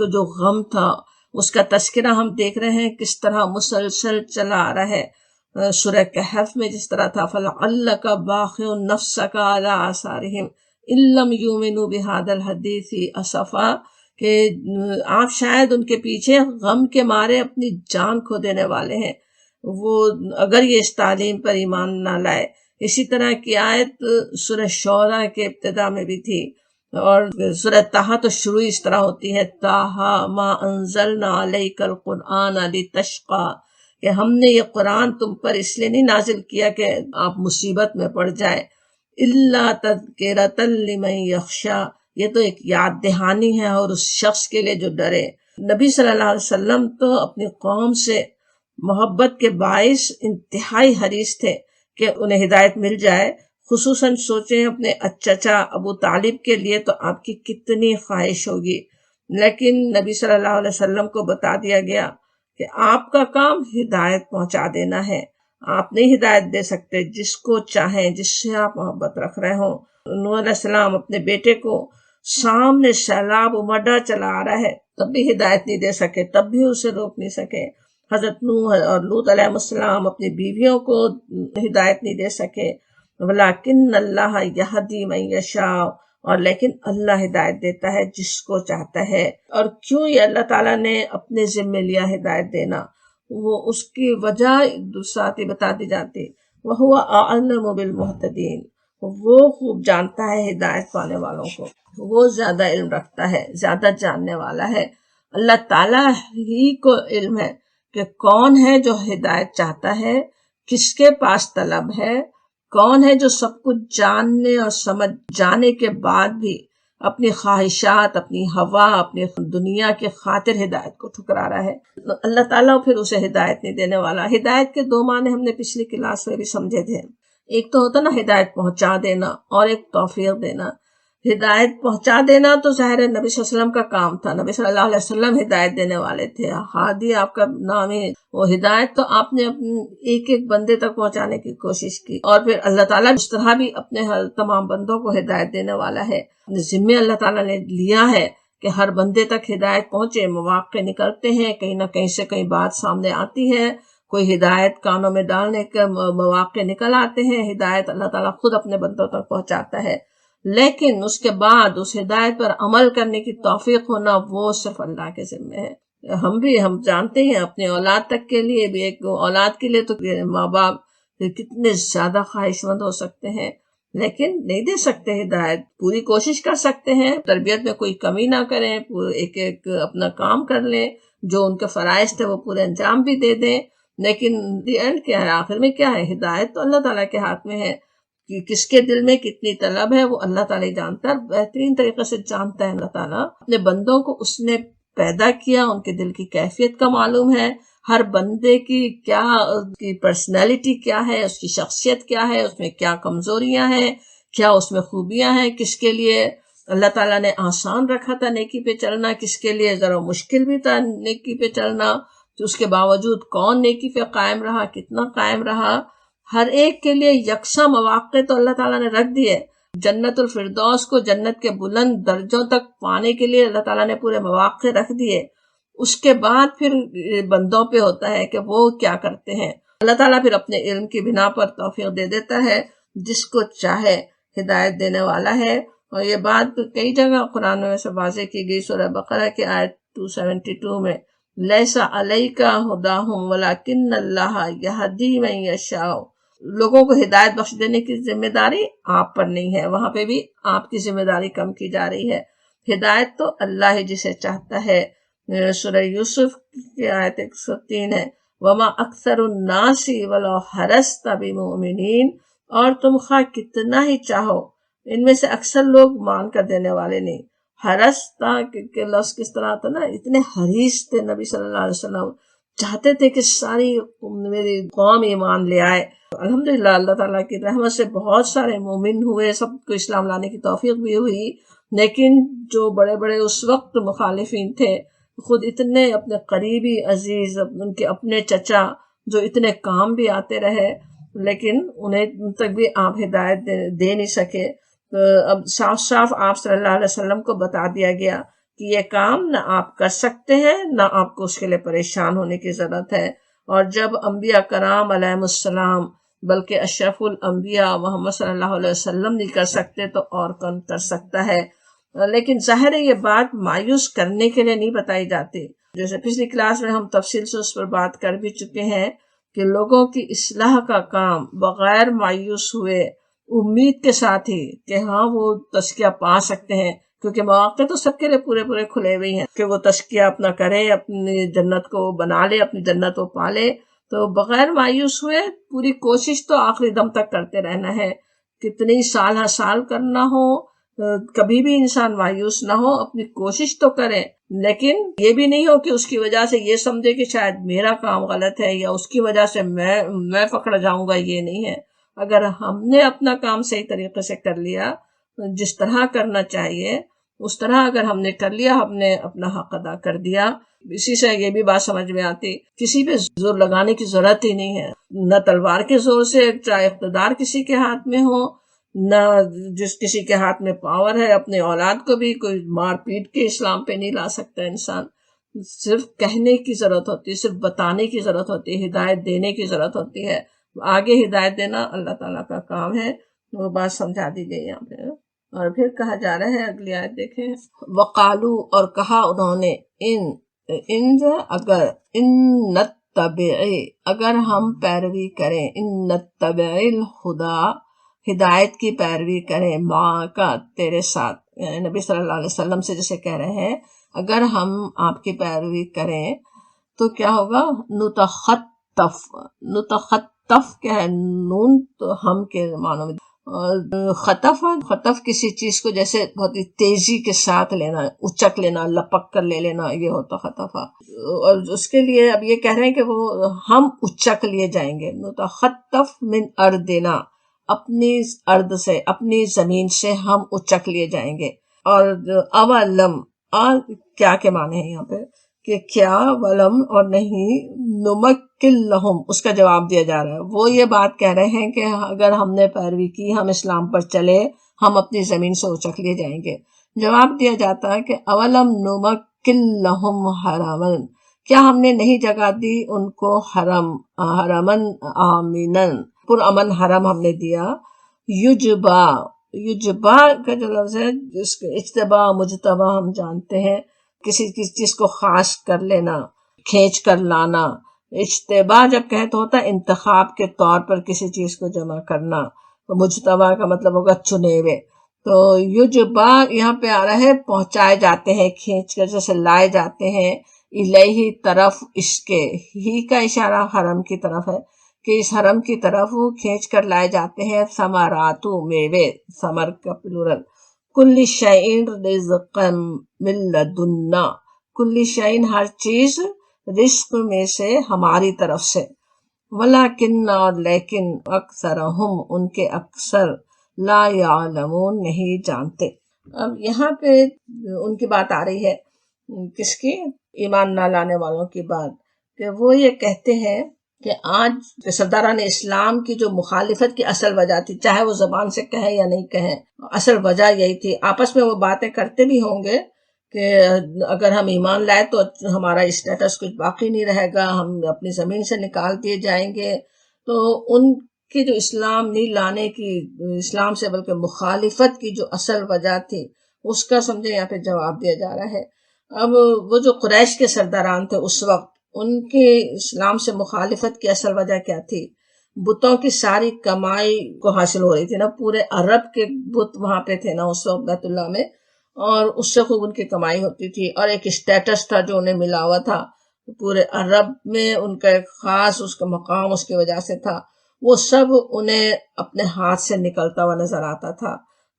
جو غم تھا اس کا تذکرہ ہم دیکھ رہے ہیں کس طرح مسلسل چلا آ رہا ہے. سورہ کہف میں جس طرح تھا فَلَعَلَّكَ بَاخِعٌ نَفْسَكَ عَلَىٰ آثَارِهِمْ إِن لَّمْ يُؤْمِنُوا بِهَٰذَا الْحَدِيثِ أَسَفًا، کہ آپ شاید ان کے پیچھے غم کے مارے اپنی جان کھو دینے والے ہیں وہ اگر یہ اس تعلیم پر ایمان نہ لائے. اسی طرح کی آیت سورہ شعراء کے ابتدا میں بھی تھی، اور سورہ طٰہٰ تو شروع اس طرح ہوتی ہے طٰہٰ ما انزلنا علیک القرآن لتشقیٰ، کہ ہم نے یہ قرآن تم پر اس لیے نہیں نازل کیا کہ آپ مصیبت میں پڑ جائے. الا تذکرۃ لمن یخشیٰ، یہ تو ایک یاد دہانی ہے اور اس شخص کے لیے جو ڈرے. نبی صلی اللہ علیہ وسلم تو اپنی قوم سے محبت کے باعث انتہائی حریص تھے کہ انہیں ہدایت مل جائے. خصوصاً سوچیں اپنے چچا ابو طالب کے لیے تو آپ کی کتنی خواہش ہوگی، لیکن نبی صلی اللہ علیہ وسلم کو بتا دیا گیا کہ آپ کا کام ہدایت پہنچا دینا ہے، آپ نہیں ہدایت دے سکتے جس کو چاہیں، جس سے آپ محبت رکھ رہے ہوں. نوح علیہ السلام اپنے بیٹے کو سامنے سیلاب امڈا چلا آ رہا ہے تب بھی ہدایت نہیں دے سکے، تب بھی اسے روک نہیں سکے. حضرت نوح اور لوط علیہ السلام اپنی بیویوں کو ہدایت نہیں دے سکے. ولیکن اللہ یہدی من یشاء، اور لیکن اللہ ہدایت دیتا ہے جس کو چاہتا ہے. اور کیوں یہ اللہ تعالیٰ نے اپنے ذمے لیا ہدایت دینا، وہ اس کی وجہ دوسرات بتا دی جاتی. وَهُوَ أَعْلَمُ بِالْمُهْتَدِينَ، وہ خوب جانتا ہے ہدایت پانے والوں کو، وہ زیادہ علم رکھتا ہے، زیادہ جاننے والا ہے. اللہ تعالیٰ ہی کو علم ہے کہ کون ہے جو ہدایت چاہتا ہے، کس کے پاس طلب ہے، کون ہے جو سب کچھ جاننے اور سمجھ جانے کے بعد بھی اپنی خواہشات، اپنی ہوا، اپنی دنیا کے خاطر ہدایت کو ٹھکرا رہا ہے. اللہ تعالیٰ پھر اسے ہدایت نہیں دینے والا. ہدایت کے دو معنی ہم نے پچھلی کلاس میں بھی سمجھے تھے، ایک تو ہوتا نا ہدایت پہنچا دینا، اور ایک توفیق دینا. ہدایت پہنچا دینا تو ظاہر ہے نبی صلی اللہ علیہ وسلم کا کام تھا، نبی صلی اللہ علیہ وسلم ہدایت دینے والے تھے. ہادی آپ کا نام ہی، وہ ہدایت تو آپ نے ایک ایک بندے تک پہنچانے کی کوشش کی، اور پھر اللہ تعالیٰ اس طرح بھی اپنے تمام بندوں کو ہدایت دینے والا ہے. ذمہ اللہ تعالیٰ نے لیا ہے کہ ہر بندے تک ہدایت پہنچے. مواقع نکلتے ہیں، کہیں نہ کہیں سے کہیں بات سامنے آتی ہے، کوئی ہدایت کانوں میں ڈالنے کے مواقع نکل آتے ہیں، ہدایت اللہ تعالیٰ خود اپنے بندوں تک پہنچاتا ہے. لیکن اس کے بعد اس ہدایت پر عمل کرنے کی توفیق ہونا وہ صرف اللہ کے ذمہ ہے. ہم جانتے ہیں اپنے اولاد تک کے لیے بھی، ایک اولاد کے لیے تو ماں باپ کتنے زیادہ خواہش مند ہو سکتے ہیں، لیکن نہیں دے سکتے ہدایت. پوری کوشش کر سکتے ہیں، تربیت میں کوئی کمی نہ کریں، ایک ایک اپنا کام کر لیں، جو ان کے فرائض تھے وہ پورے انجام بھی دے دیں، لیکن دی اینڈ کیا ہے، آخر میں کیا ہے، ہدایت تو اللہ تعالیٰ کے ہاتھ میں ہے. کہ کس کے دل میں کتنی طلب ہے وہ اللہ تعالیٰ جانتا ہے، بہترین طریقے سے جانتا ہے. اللہ تعالیٰ اپنے بندوں کو اس نے پیدا کیا، ان کے دل کی کیفیت کا معلوم ہے، ہر بندے کی کیا، اس کی پرسنالٹی کیا ہے، اس کی شخصیت کیا ہے، اس میں کیا کمزوریاں ہیں، کیا اس میں خوبیاں ہیں. کس کے لیے اللہ تعالیٰ نے آسان رکھا تھا نیکی پہ چلنا، کس کے لیے ذرا مشکل بھی تھا نیکی پہ چلنا، تو اس کے باوجود کون نیکی پہ قائم رہا، کتنا قائم رہا. ہر ایک کے لیے یکساں مواقع تو اللہ تعالیٰ نے رکھ دیے. جنت الفردوس کو، جنت کے بلند درجوں تک پانے کے لیے اللہ تعالیٰ نے پورے مواقع رکھ دیے. اس کے بعد پھر بندوں پہ ہوتا ہے کہ وہ کیا کرتے ہیں۔ اللہ تعالیٰ پھر اپنے علم کی بنا پر توفیق دے دیتا ہے، جس کو چاہے ہدایت دینے والا ہے۔ اور یہ بات کئی جگہ قرآن میں سے واضح کی گئی، سورہ بقرہ کی آیت 272 میں، لیسا علیکا ہداہم ولکن اللہ یہدی من یشاء، لوگوں کو ہدایت بخش دینے کی ذمہ داری آپ پر نہیں ہے، وہاں پہ بھی آپ کی ذمہ داری کم کی جا رہی ہے۔ ہدایت تو اللہ ہی جسے چاہتا ہے۔ سورہ یوسف کی آیت 103 ہے، وما اکثر الناس ولو حرصت بمؤمنین، اور تم خواہ کتنا ہی چاہو، ان میں سے اکثر لوگ مان کر دینے والے نہیں۔ حرصتا کہ لفظ کس طرح تھا نا، اتنے حریص تھے نبی صلی اللہ علیہ وسلم، چاہتے تھے کہ ساری میری قوم ایمان لے آئے۔ الحمدللہ اللہ تعالیٰ کی رحمت سے بہت سارے مومن ہوئے، سب کو اسلام لانے کی توفیق بھی ہوئی، لیکن جو بڑے بڑے اس وقت مخالفین تھے، خود اتنے اپنے قریبی عزیز، ان کے اپنے چچا جو اتنے کام بھی آتے رہے، لیکن انہیں تک بھی آپ ہدایت دے نہیں سکے۔ تو اب صاف صاف آپ صلی اللہ علیہ وسلم کو بتا دیا گیا کہ یہ کام نہ آپ کر سکتے ہیں، نہ آپ کو اس کے لیے پریشان ہونے کی ضرورت ہے۔ اور جب انبیاء کرام علیہ السلام، بلکہ اشرف الانبیاء محمد صلی اللہ علیہ وسلم نہیں کر سکتے تو اور کون کر سکتا ہے۔ لیکن ظاہر ہے یہ بات مایوس کرنے کے لیے نہیں بتائی جاتی، جیسے پچھلی کلاس میں ہم تفصیل سے اس پر بات کر بھی چکے ہیں کہ لوگوں کی اصلاح کا کام بغیر مایوس ہوئے، امید کے ساتھ ہی کہ ہاں وہ تزکیہ پا سکتے ہیں، کیونکہ مواقع تو سب کے لیے پورے کھلے ہوئے ہیں کہ وہ تزکیہ اپنا کرے، اپنی جنت کو بنا لے، اپنی جنت کو پالے، تو بغیر مایوس ہوئے پوری کوشش تو آخری دم تک کرتے رہنا ہے، کتنی سال ہر سال کرنا ہو، کبھی بھی انسان مایوس نہ ہو، اپنی کوشش تو کرے، لیکن یہ بھی نہیں ہو کہ اس کی وجہ سے یہ سمجھے کہ شاید میرا کام غلط ہے یا اس کی وجہ سے میں پکڑ جاؤں گا، یہ نہیں ہے۔ اگر ہم نے اپنا کام صحیح طریقے سے کر لیا، جس طرح کرنا چاہیے اس طرح اگر ہم نے کر لیا، ہم نے اپنا حق ادا کر دیا۔ اسی سے یہ بھی بات سمجھ میں آتی، کسی پہ زور لگانے کی ضرورت ہی نہیں ہے، نہ تلوار کے زور سے، چاہے اقتدار کسی کے ہاتھ میں ہو، نہ جس کسی کے ہاتھ میں پاور ہے، اپنے اولاد کو بھی کوئی مار پیٹ کے اسلام پہ نہیں لا سکتا انسان۔ صرف کہنے کی ضرورت ہوتی ہے، صرف بتانے کی ضرورت ہوتی ہے، ہدایت دینے کی ضرورت ہوتی ہے، آگے ہدایت دینا اللہ تعالیٰ کا کام ہے۔ وہ بات سمجھا دی گئی یہاں پہ۔ اور پھر کہا جا رہا ہے، اگلی آیت دیکھیں، وقالو، اور کہا انہوں نے، ان نتبع، اگر ہم پیروی کریں، ان نتبع الہدا، ہدایت کی پیروی کریں، ماں کا تیرے ساتھ، یعنی نبی صلی اللہ علیہ وسلم سے جسے کہہ رہے ہیں، اگر ہم آپ کی پیروی کریں تو کیا ہوگا؟ نتخطف کیا ہے؟ نون تو ہم کے معنوں میں، اور خطف کسی چیز کو جیسے بہت ہی تیزی کے ساتھ لینا، اچک لینا، لپک کر لے لینا، یہ ہوتا خطفہ۔ اور اس کے لیے اب یہ کہہ رہے ہیں کہ وہ ہم اچک لیے جائیں گے، نتخطف من ارضنا، اپنی ارض سے، اپنی زمین سے ہم اچک لیے جائیں گے۔ اور اولم، کیا کے معنی ہیں یہاں پہ کہ کیا، ولم اور نہیں، نمکن لہم، اس کا جواب دیا جا رہا ہے۔ وہ یہ بات کہہ رہے ہیں کہ اگر ہم نے پیروی کی، ہم اسلام پر چلے، ہم اپنی زمین سے اچک لیے جائیں گے۔ جواب دیا جاتا ہے کہ اولم نمکن لہم حرمن، کیا ہم نے نہیں جگہ دی ان کو حرمن آمینن، پر امن حرم ہم نے دیا، یجبا کا جو لفظ ہے، جس کو اجتبا مجتبا ہم جانتے ہیں، کسی چیز کو خاص کر لینا، کھینچ کر لانا۔ اجتبا جب کہیں تو ہوتا ہے انتخاب کے طور پر کسی چیز کو جمع کرنا، تو مجتبا کا مطلب ہوگا چنے ہوئے۔ تو یجبا یہاں پہ آ رہا ہے پہنچائے جاتے ہیں، کھینچ کر جیسے لائے جاتے ہیں، الیہ طرف اس کے، ہی کا اشارہ حرم کی طرف ہے کہ اس حرم کی طرف وہ کھینچ کر لائے جاتے ہیں، ثمراتو میوے، ثمر کا پلورل، کل شیء رزقا من لدنا، کل شیء ہر چیز، رزق میں سے ہماری طرف سے، ولیکن اور لیکن، اکثرہم ان کے اکثر، لا یعلمون نہیں جانتے۔ اب یہاں پہ ان کی بات آ رہی ہے، کس کی؟ ایمان نہ لانے والوں کی بات، کہ وہ یہ کہتے ہیں کہ آج سرداران اسلام کی جو مخالفت کی اصل وجہ تھی، چاہے وہ زبان سے کہیں یا نہیں کہیں، اصل وجہ یہی تھی۔ آپس میں وہ باتیں کرتے بھی ہوں گے کہ اگر ہم ایمان لائے تو ہمارا اسٹیٹس کچھ باقی نہیں رہے گا، ہم اپنی زمین سے نکال دیے جائیں گے. تو ان کی جو اسلام نہیں لانے کی، اسلام سے بلکہ مخالفت کی جو اصل وجہ تھی، اس کا سمجھے یہاں پہ جواب دیا جا رہا ہے. اب وہ جو قریش کے سرداران تھے اس وقت، ان کی اسلام سے مخالفت کی اصل وجہ کیا تھی؟ بتوں کی ساری کمائی کو حاصل ہو رہی تھی نا، پورے عرب کے بت وہاں پہ تھے نا اس وقت بیت اللہ میں، اور اس سے خوب ان کی کمائی ہوتی تھی، اور ایک اسٹیٹس تھا جو انہیں ملا ہوا تھا پورے عرب میں، ان کا ایک خاص اس کا مقام اس کی وجہ سے تھا، وہ سب انہیں اپنے ہاتھ سے نکلتا ہوا نظر آتا تھا.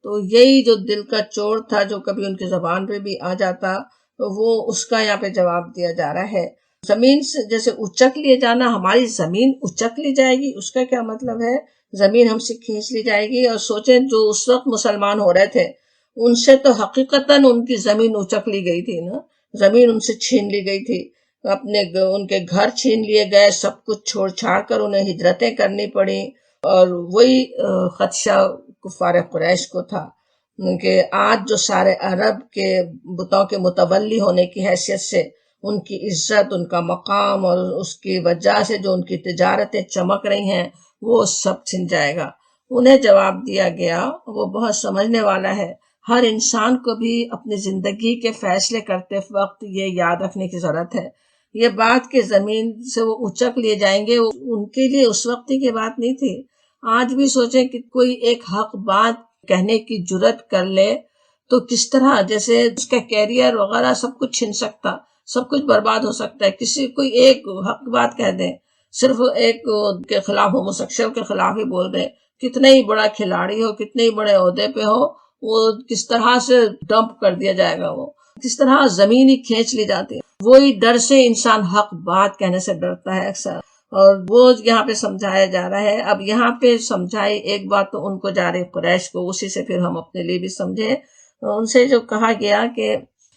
تو یہی جو دل کا چور تھا جو کبھی ان کی زبان پہ بھی آ جاتا، تو وہ اس کا یہاں پہ جواب دیا جا رہا ہے. زمین سے جیسے اچک لیے جانا، ہماری زمین اچک لی جائے گی، اس کا کیا مطلب ہے؟ زمین ہم سے کھینچ لی جائے گی. اور سوچیں جو اس وقت مسلمان ہو رہے تھے ان سے تو حقیقتاً ان کی زمین اچک لی گئی تھی نا، زمین ان سے چھین لی گئی تھی، ان کے گھر چھین لیے گئے، سب کچھ چھوڑ چھاڑ کر انہیں ہجرتیں کرنی پڑی. اور وہی خدشہ کفار قریش کو تھا کہ آج جو سارے عرب کے بتوں کے متولی ہونے کی حیثیت سے ان کی عزت، ان کا مقام، اور اس کی وجہ سے جو ان کی تجارتیں چمک رہی ہیں، وہ سب چھن جائے گا. انہیں جواب دیا گیا، وہ بہت سمجھنے والا ہے. ہر انسان کو بھی اپنی زندگی کے فیصلے کرتے وقت یہ یاد رکھنے کی ضرورت ہے. یہ بات کہ زمین سے وہ اچک لیے جائیں گے، ان کے لیے اس وقت کی بات نہیں تھی. آج بھی سوچیں کہ کوئی ایک حق بات کہنے کی جرت کر لے تو کس طرح، جیسے اس کا کیریئر وغیرہ سب کچھ چھن سکتا، سب کچھ برباد ہو سکتا ہے. کسی کوئی ایک حق بات کہہ دیں، صرف ایک کے خلاف، ہوموسیکشل کے خلاف ہی بول دیں، کتنا ہی بڑا کھلاڑی ہو، کتنے ہی بڑے عہدے پہ ہو، وہ کس طرح سے ڈمپ کر دیا جائے گا، وہ کس طرح زمین ہی کھینچ لی جاتی ہے. وہی ڈر سے انسان حق بات کہنے سے ڈرتا ہے اکثر، اور وہ یہاں پہ سمجھایا جا رہا ہے. اب یہاں پہ سمجھائی ایک بات تو ان کو جا رہی قریش کو، اسی سے پھر ہم اپنے لیے بھی سمجھیں. ان سے جو کہا گیا کہ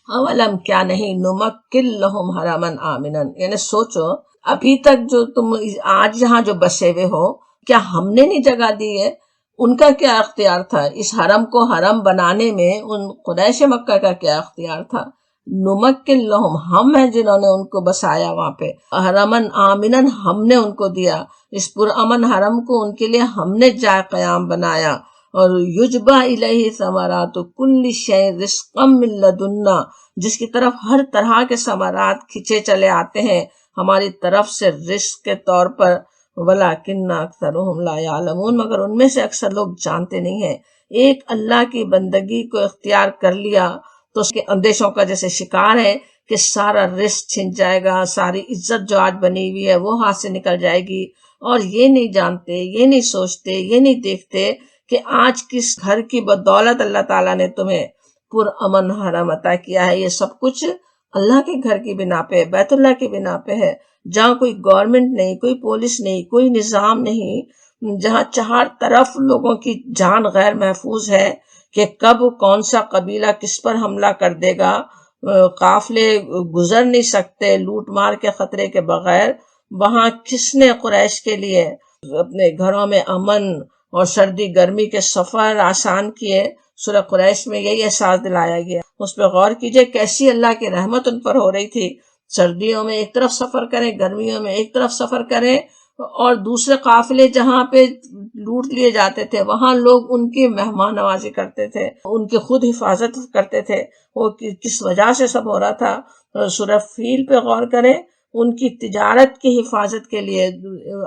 اولم کیا نہیں نمکن لہم حرمن آمنا، یعنی سوچو ابھی تک جو تم آج یہاں جو بسے ہوئے ہو، کیا ہم نے نہیں جگہ دی ہے؟ ان کا کیا اختیار تھا اس حرم کو حرم بنانے میں؟ ان قریش مکہ کا کیا اختیار تھا؟ نمکن لہم، ہم ہیں جنہوں نے ان کو بسایا وہاں پہ، حرمن آمنا، ہم نے ان کو دیا اس پرامن حرم کو، ان کے لیے ہم نے جائے قیام بنایا. اور یجبا الیہ ثمرات کل شیء رزقا من لدنا، جس کی طرف ہر طرح کے ثمرات کھچے چلے آتے ہیں ہماری طرف سے رزق کے طور پر. ولیکن اکثرهم لا یعلمون، مگر ان میں سے اکثر لوگ جانتے نہیں ہیں. ایک اللہ کی بندگی کو اختیار کر لیا تو اس کے اندیشوں کا جیسے شکار ہے کہ سارا رزق چھن جائے گا، ساری عزت جو آج بنی ہوئی ہے وہ ہاتھ سے نکل جائے گی. اور یہ نہیں جانتے، یہ نہیں سوچتے، یہ نہیں دیکھتے کہ آج کس گھر کی بدولت اللہ تعالیٰ نے تمہیں پرامن حرم عطا کیا ہے. یہ سب کچھ اللہ کے گھر کی بنا پہ، بیت اللہ کی بنا پہ ہے، جہاں کوئی گورنمنٹ نہیں، کوئی پولیس نہیں، کوئی نظام نہیں، جہاں چار طرف لوگوں کی جان غیر محفوظ ہے کہ کب کون سا قبیلہ کس پر حملہ کر دے گا. قافلے گزر نہیں سکتے لوٹ مار کے خطرے کے بغیر. وہاں کس نے قریش کے لیے اپنے گھروں میں امن اور سردی گرمی کے سفر آسان کیے؟ سورہ قریش میں یہی احساس دلایا گیا. اس پہ غور کیجئے کیسی اللہ کی رحمت ان پر ہو رہی تھی. سردیوں میں ایک طرف سفر کریں، گرمیوں میں ایک طرف سفر کریں، اور دوسرے قافلے جہاں پہ لوٹ لیے جاتے تھے وہاں لوگ ان کی مہمان نوازی کرتے تھے، ان کی خود حفاظت کرتے تھے. وہ کس وجہ سے سب ہو رہا تھا؟ سورہ فیل پہ غور کریں، ان کی تجارت کی حفاظت کے لیے.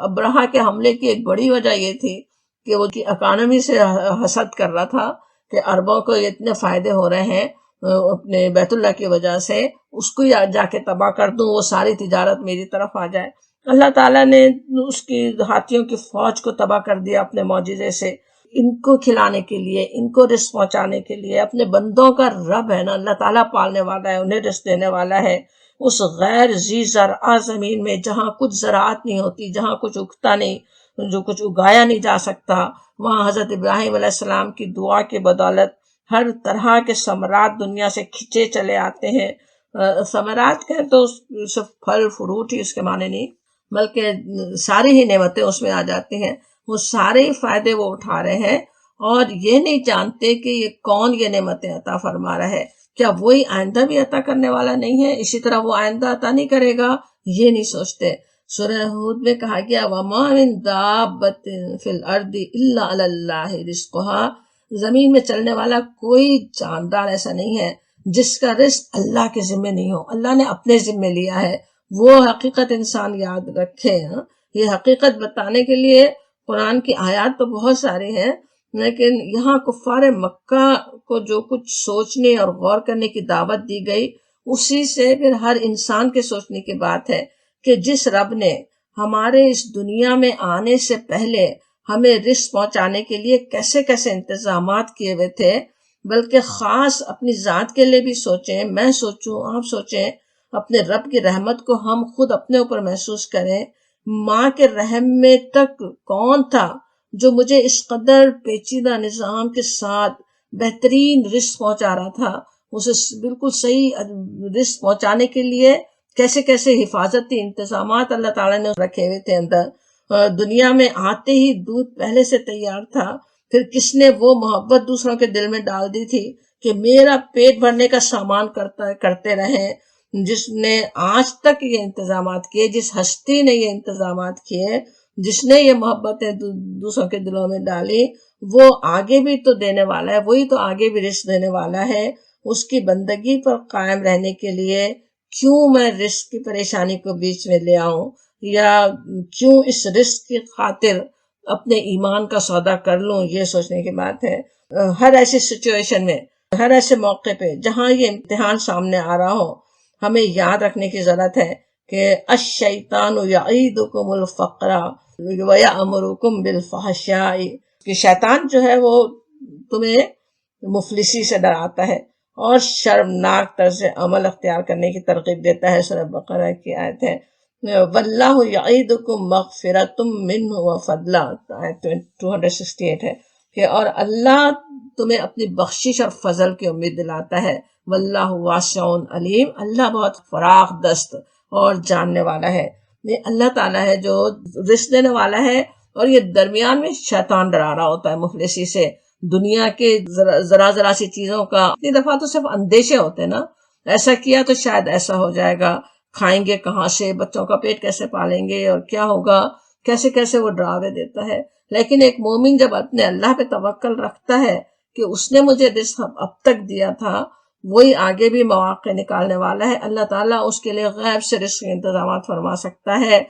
ابرہہ کے حملے کی ایک بڑی وجہ یہ تھی کہ وہ کی اکانومی سے حسد کر رہا تھا کہ عربوں کو اتنے فائدے ہو رہے ہیں اپنے بیت اللہ کی وجہ سے، اس کو جا کے تباہ کر دوں، وہ ساری تجارت میری طرف آ جائے. اللہ تعالیٰ نے اس کی ہاتھیوں کی فوج کو تباہ کر دیا اپنے معجزے سے. ان کو کھلانے کے لیے، ان کو رزق پہنچانے کے لیے، اپنے بندوں کا رب ہے نا اللہ تعالیٰ، پالنے والا ہے، انہیں رزق دینے والا ہے. اس غیر ذی زرع زمین میں جہاں کچھ زراعت نہیں ہوتی، جہاں کچھ اگتا نہیں، جو کچھ اگایا نہیں جا سکتا، وہاں حضرت ابراہیم علیہ السلام کی دعا کی بدولت ہر طرح کے ثمرات دنیا سے کھچے چلے آتے ہیں. ثمرات کہیں تو صرف پھل فروٹ ہی اس کے معنی نہیں، بلکہ ساری ہی نعمتیں اس میں آ جاتی ہیں. وہ سارے ہی فائدے وہ اٹھا رہے ہیں اور یہ نہیں جانتے کہ یہ کون یہ نعمتیں عطا فرما رہا ہے. کیا وہی آئندہ بھی عطا کرنے والا نہیں ہے؟ اسی طرح وہ آئندہ عطا نہیں کرے گا، یہ نہیں سوچتے۔ سورہ ہود میں کہا گیا وَمَا مِن دَابَّةٍ فِي الْأَرْضِ إِلَّا عَلَى اللَّهِ رِزْقُهَا، زمین میں چلنے والا کوئی جاندار ایسا نہیں ہے جس کا رزق اللہ کے ذمے نہیں ہو، اللہ نے اپنے ذمے لیا ہے۔ وہ حقیقت انسان یاد رکھے۔ یہ حقیقت بتانے کے لیے قرآن کی آیات تو بہت ساری ہیں، لیکن یہاں کفار مکہ کو جو کچھ سوچنے اور غور کرنے کی دعوت دی گئی، اسی سے پھر ہر انسان کے سوچنے کی بات ہے کہ جس رب نے ہمارے اس دنیا میں آنے سے پہلے ہمیں رزق پہنچانے کے لیے کیسے کیسے انتظامات کیے ہوئے تھے، بلکہ خاص اپنی ذات کے لیے بھی سوچیں، میں سوچوں، آپ سوچیں، اپنے رب کی رحمت کو ہم خود اپنے اوپر محسوس کریں۔ ماں کے رحم میں تک کون تھا جو مجھے اس قدر پیچیدہ نظام کے ساتھ بہترین رزق پہنچا رہا تھا، اسے بالکل صحیح رزق پہنچانے کے لیے کیسے کیسے حفاظتی انتظامات اللہ تعالیٰ نے رکھے ہوئے تھے اندر۔ دنیا میں آتے ہی دودھ پہلے سے تیار تھا، پھر کس نے وہ محبت دوسروں کے دل میں ڈال دی تھی کہ میرا پیٹ بھرنے کا سامان کرتے رہیں۔ جس نے آج تک یہ انتظامات کیے، جس ہستی نے یہ انتظامات کیے، جس نے یہ محبتیں دوسروں کے دلوں میں ڈالی، وہ آگے بھی تو دینے والا ہے، وہی تو آگے بھی رزق دینے والا ہے۔ اس کی بندگی پر قائم رہنے کے لیے کیوں میں رزق کی پریشانی کو بیچ میں لے آؤں، یا کیوں اس رزق کی خاطر اپنے ایمان کا سودا کر لوں، یہ سوچنے کی بات ہے۔ ہر ایسی سچویشن میں، ہر ایسے موقع پہ جہاں یہ امتحان سامنے آ رہا ہو، ہمیں یاد رکھنے کی ضرورت ہے کہ الشیطان یعیدکم الفقر ویأمرکم بالفحشاء، کہ شیطان جو ہے وہ تمہیں مفلسی سے ڈراتا ہے اور شرمناک طرز عمل اختیار کرنے کی ترغیب دیتا ہے۔ سورہ بقرہ کی آیت ہے واللہ یعیدکم مغفرۃ منہ وفضلا، آیت 268 ہے کہ اور اللہ تمہیں اپنی بخشش اور فضل کی امید دلاتا ہے۔ واللہ واسع علیم، اللہ بہت فراخ دست اور جاننے والا ہے۔ یہ اللہ تعالیٰ ہے جو رزق دینے والا ہے، اور یہ درمیان میں شیطان ڈرا رہا ہوتا ہے مفلسی سے، دنیا کے ذرا سی چیزوں کا۔ اتنی دفعہ تو صرف اندیشے ہوتے نا، ایسا کیا تو شاید ایسا ہو جائے گا، کھائیں گے کہاں سے، بچوں کا پیٹ کیسے پالیں گے، اور کیا ہوگا، کیسے کیسے وہ ڈراوے دیتا ہے۔ لیکن ایک مومن جب اپنے اللہ پہ توکل رکھتا ہے کہ اس نے مجھے رزق اب تک دیا تھا، وہی آگے بھی مواقع نکالنے والا ہے، اللہ تعالیٰ اس کے لیے غیب سے رزق کے انتظامات فرما سکتا ہے۔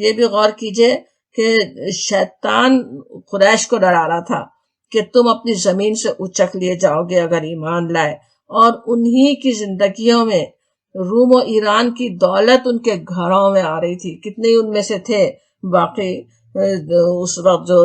یہ بھی غور کیجئے کہ شیطان قریش کو ڈرا رہا تھا کہ تم اپنی زمین سے اچک لیے جاؤ گے اگر ایمان لائے، اور انہی کی زندگیوں میں روم و ایران کی دولت ان کے گھروں میں آ رہی تھی۔ کتنے ان میں سے تھے باقی اس وقت جو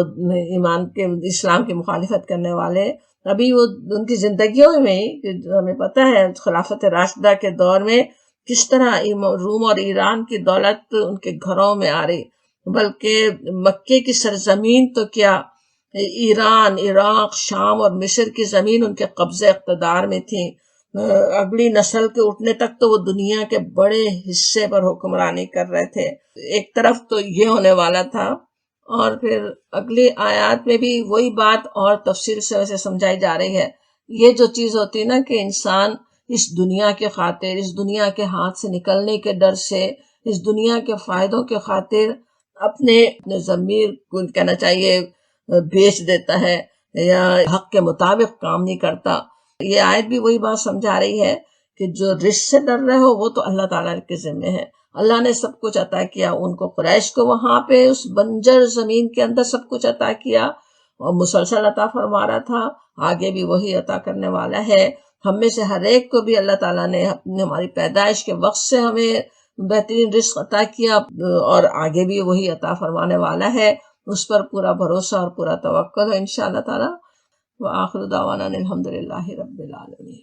ایمان کے اسلام کی مخالفت کرنے والے، ابھی وہ ان کی زندگیوں میں ہی ہمیں پتہ ہے خلافت راشدہ کے دور میں کس طرح روم اور ایران کی دولت ان کے گھروں میں آ رہی، بلکہ مکے کی سرزمین تو کیا، ایران، عراق، شام اور مصر کی زمین ان کے قبضے اقتدار میں تھی۔ اگلی نسل کے اٹھنے تک تو وہ دنیا کے بڑے حصے پر حکمرانی کر رہے تھے۔ ایک طرف تو یہ ہونے والا تھا، اور پھر اگلی آیات میں بھی وہی بات اور تفصیل سے ویسے سمجھائی جا رہی ہے۔ یہ جو چیز ہوتی ہے نا کہ انسان اس دنیا کے خاطر، اس دنیا کے ہاتھ سے نکلنے کے ڈر سے، اس دنیا کے فائدوں کے خاطر اپنے ضمیر کو کہنا چاہیے بیچ دیتا ہے یا حق کے مطابق کام نہیں کرتا۔ یہ آیت بھی وہی بات سمجھا رہی ہے کہ جو رزق سے ڈر رہے ہو وہ تو اللہ تعالیٰ کے ذمہ ہے۔ اللہ نے سب کچھ عطا کیا ان کو، قریش کو وہاں پہ اس بنجر زمین کے اندر سب کچھ عطا کیا اور مسلسل عطا فرما رہا تھا، آگے بھی وہی عطا کرنے والا ہے۔ ہم میں سے ہر ایک کو بھی اللہ تعالیٰ نے ہماری پیدائش کے وقت سے ہمیں بہترین رزق عطا کیا، اور آگے بھی وہی عطا فرمانے والا ہے۔ اس پر پورا بھروسہ اور پورا توکل ہے انشاءاللہ تعالیٰ۔ وآخر دعوانا الحمدللہ رب العالمین۔